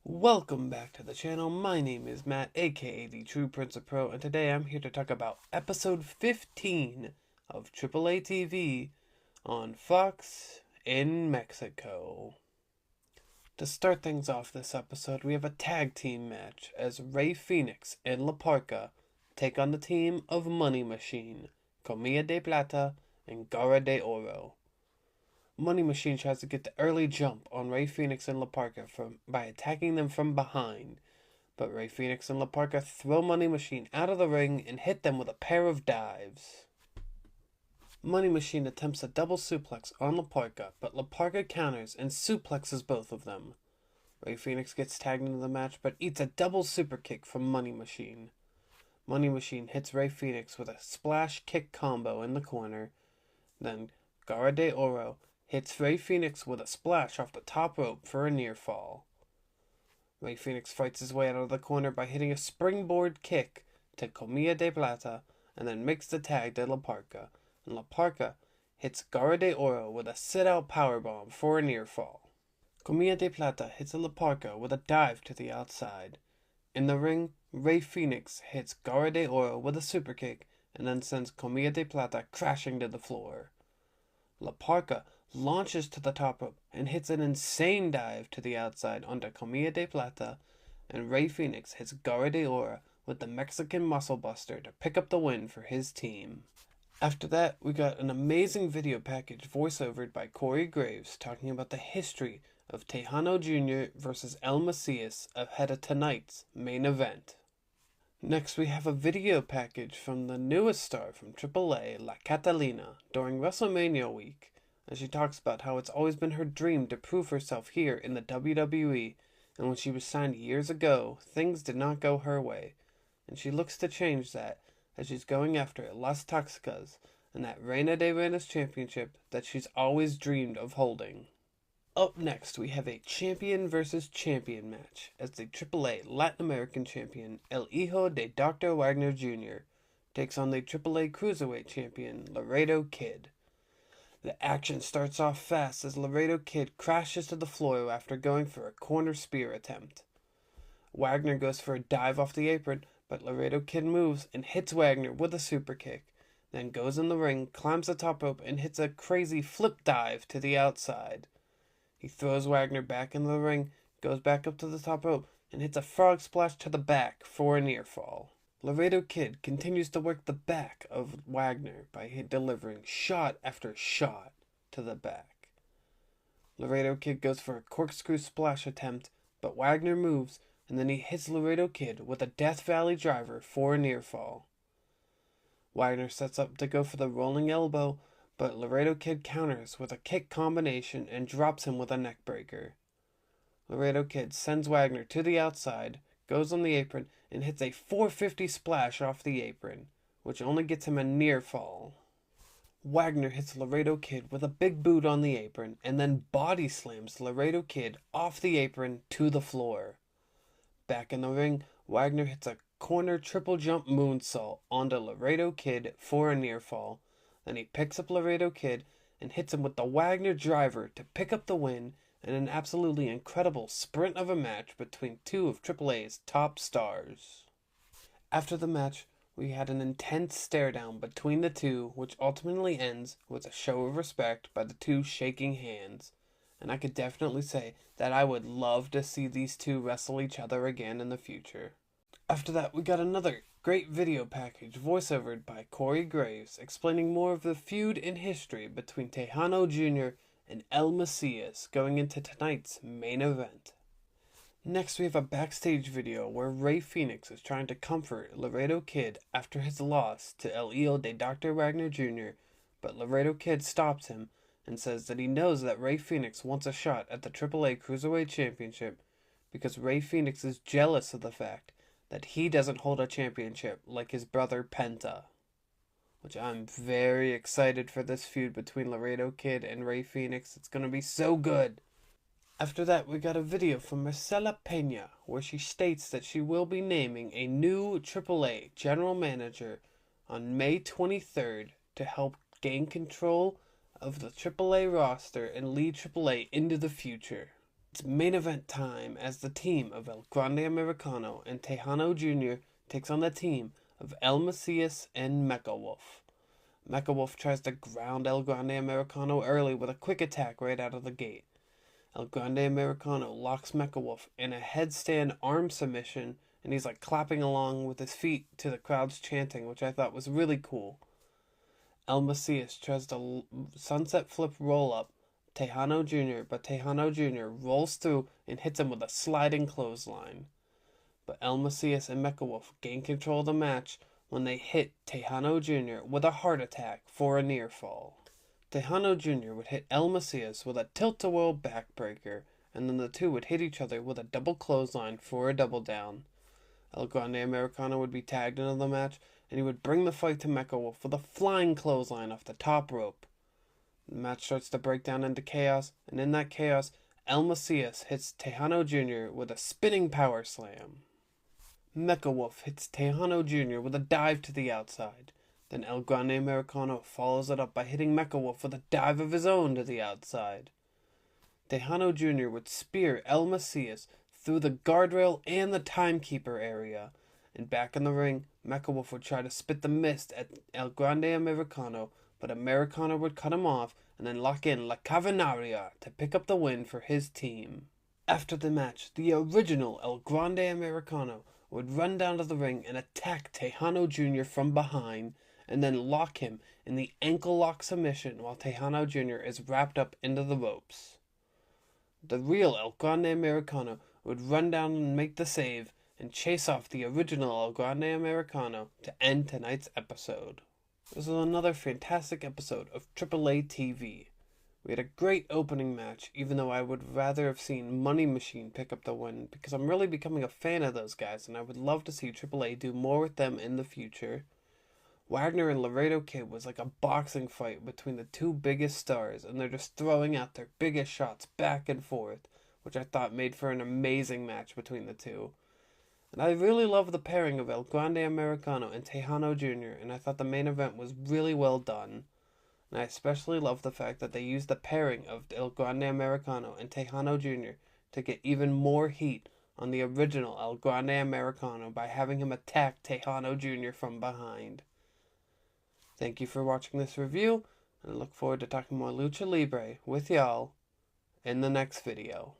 Welcome back to the channel. My name is Matt, aka the True Prince of Pro, and today I'm here to talk about episode 15 of AAA TV on Fox in Mexico. To start things off this episode, we have a tag team match as Rey Fenix and Parka take on the team of Money Machine, Comida de Plata, and Garra de Oro. Money Machine tries to get the early jump on Rey Fenix and Parka by attacking them from behind, but Rey Fenix and Parka throw Money Machine out of the ring and hit them with a pair of dives. Money Machine attempts a double suplex on Parka, but Parka counters and suplexes both of them. Rey Fenix gets tagged into the match but eats a double super kick from Money Machine. Money Machine hits Rey Fenix with a splash kick combo in the corner, then Garra de Oro hits Rey Fenix with a splash off the top rope for a near fall. Rey Fenix fights his way out of the corner by hitting a springboard kick to Comida de Plata and then makes the tag to Parka, and Parka hits Garra de Oro with a sit-out powerbomb for a near fall. Comida de Plata hits Parka with a dive to the outside. In the ring, Rey Fenix hits Garra de Oro with a super kick and then sends Comida de Plata crashing to the floor. Parka launches to the top rope and hits an insane dive to the outside onto Comida de Plata, and Rey Fenix hits Garra de Oro with the Mexican Muscle Buster to pick up the win for his team. After that, we got an amazing video package voiceovered by Corey Graves talking about the history of Texano Jr. versus El Mesias ahead of tonight's main event. Next, we have a video package from the newest star from AAA, La Catalina, during WrestleMania week, as she talks about how it's always been her dream to prove herself here in the WWE, and when she was signed years ago, things did not go her way, and she looks to change that as she's going after Las Toxicas and that Reina de Reinas championship that she's always dreamed of holding. Up next, we have a champion versus champion match as the AAA Latin American champion El Hijo de Dr. Wagner Jr. takes on the AAA Cruiserweight champion Laredo Kid. The action starts off fast as Laredo Kid crashes to the floor after going for a corner spear attempt. Wagner goes for a dive off the apron, but Laredo Kid moves and hits Wagner with a super kick, then goes in the ring, climbs the top rope, and hits a crazy flip dive to the outside. He throws Wagner back in the ring, goes back up to the top rope, and hits a frog splash to the back for a near fall. Laredo Kid continues to work the back of Wagner by delivering shot after shot to the back. Laredo Kid goes for a corkscrew splash attempt, but Wagner moves, and then he hits Laredo Kid with a Death Valley driver for a near fall. Wagner sets up to go for the rolling elbow, but Laredo Kid counters with a kick combination and drops him with a neckbreaker. Laredo Kid sends Wagner to the outside, goes on the apron, and hits a 450 splash off the apron, which only gets him a near fall. Wagner hits Laredo Kid with a big boot on the apron, and then body slams Laredo Kid off the apron to the floor. Back in the ring, Wagner hits a corner triple jump moonsault onto Laredo Kid for a near fall. Then he picks up Laredo Kid and hits him with the Wagner driver to pick up the win in an absolutely incredible sprint of a match between two of AAA's top stars. After the match, we had an intense stare down between the two, which ultimately ends with a show of respect by the two shaking hands. And I could definitely say that I would love to see these two wrestle each other again in the future. After that, we got another great video package voiceovered by Corey Graves explaining more of the feud in history between Texano Jr. and El Mesias going into tonight's main event. Next, we have a backstage video where Rey Fenix is trying to comfort Laredo Kid after his loss to El Hijo de Dr. Wagner Jr., but Laredo Kid stops him and says that he knows that Rey Fenix wants a shot at the AAA Cruiserweight Championship because Rey Fenix is jealous of the fact that he doesn't hold a championship like his brother Penta. Which I'm very excited for this feud between Laredo Kid and Rey Fenix. It's gonna be so good. After that, we got a video from Marcela Pena where she states that she will be naming a new AAA general manager on May 23rd to help gain control of the AAA roster and lead AAA into the future. It's main event time as the team of El Grande Americano and Texano Jr. takes on the team of El Mesias and Mecha Wolf. Mecha Wolf tries to ground El Grande Americano early with a quick attack right out of the gate. El Grande Americano locks Mecha Wolf in a headstand arm submission, and he's like clapping along with his feet to the crowd's chanting, which I thought was really cool. El Mesias tries to sunset flip roll up Texano Jr., but Texano Jr. rolls through and hits him with a sliding clothesline. But El Mesias and Mecha Wolf gain control of the match when they hit Texano Jr. with a heart attack for a near fall. Texano Jr. would hit El Mesias with a tilt-a-whirl backbreaker, and then the two would hit each other with a double clothesline for a double down. El Grande Americano would be tagged into the match, and he would bring the fight to Mecha Wolf with a flying clothesline off the top rope. The match starts to break down into chaos, and in that chaos, El Mesias hits Texano Jr. with a spinning power slam. Mecha Wolf hits Texano Jr. with a dive to the outside. Then El Grande Americano follows it up by hitting Mecha Wolf with a dive of his own to the outside. Texano Jr. would spear El Mesias through the guardrail and the timekeeper area, and back in the ring, Mecha Wolf would try to spit the mist at El Grande Americano, but Americano would cut him off and then lock in La Cavernaria to pick up the win for his team. After the match, the original El Grande Americano would run down to the ring and attack Texano Jr. from behind, and then lock him in the ankle lock submission while Texano Jr. is wrapped up into the ropes. The real El Grande Americano would run down and make the save and chase off the original El Grande Americano to end tonight's episode. This was another fantastic episode of AAA TV. We had a great opening match, even though I would rather have seen Money Machine pick up the win, because I'm really becoming a fan of those guys, and I would love to see AAA do more with them in the future. Wagner and Laredo Kid was like a boxing fight between the two biggest stars, and they're just throwing out their biggest shots back and forth, which I thought made for an amazing match between the two. And I really love the pairing of El Grande Americano and Texano Jr., and I thought the main event was really well done. And I especially love the fact that they used the pairing of El Grande Americano and Texano Jr. to get even more heat on the original El Grande Americano by having him attack Texano Jr. from behind. Thank you for watching this review, and I look forward to talking more Lucha Libre with y'all in the next video.